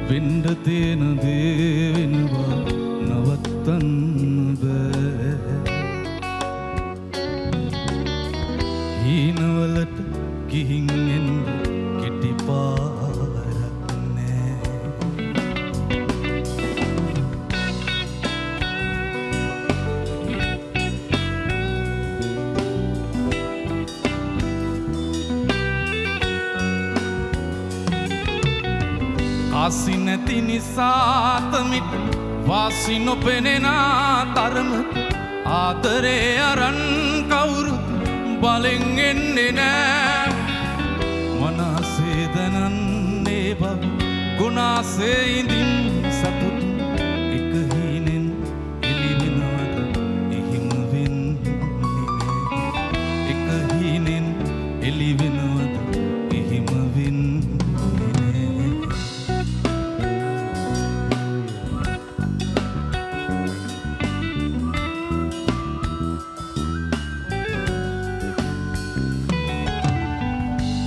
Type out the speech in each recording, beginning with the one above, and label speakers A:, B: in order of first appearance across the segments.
A: වෙන්න තියෙන දේ වෙනවා නවත්තන්න බෑ. හීනවලට ගිහින් එන්න කෙටි පාරක් නෑ. ආසි නැති නිසාතමිට වාසි නොපෙනෙන තරමට ආදරේ අරන් කවුරු බලෙන් එන්නේ නෑ. මනසේ දැනන්නේ බව ගුණාසේ ඉඳින් සතුට එක හීනෙන් එළි වෙනවද එහෙම වෙන්නේ නෑ. එක හීනෙන් එළි වෙනවද එහෙම වෙන්නේ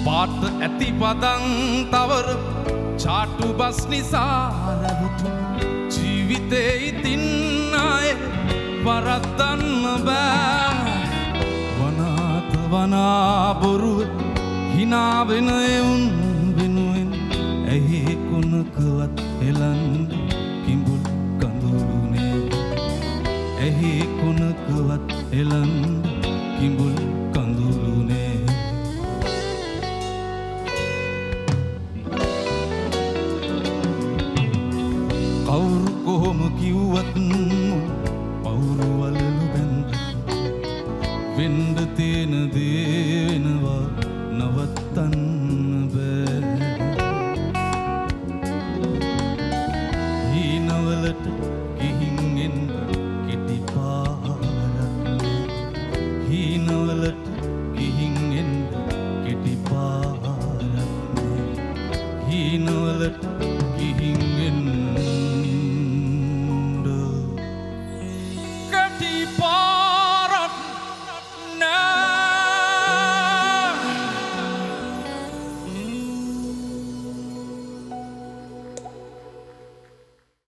A: පාට ඇති පදං තවර චාටු බස් නිසා රැවටු ජීවිතේ ඉතින් අය වරද්දන්න බෑ. වනාත වනා බොරුව හිනා වෙන එවුන් වෙනුවෙන් ඇහි කොනකවත් එලන් කිඹුල් කඳුළුනේ. ඇහි කොනකවත් එලන් කිඹුල් කඳුළුනේ. කවුරු කොහොම කිව්වත් පවුරු වලලු බැඳ වෙන්න තියෙන දේ වෙනවා නවත්තන්න බෑ. හීනවලට ගිහින් එන්න කෙටි පාරක් නෑ.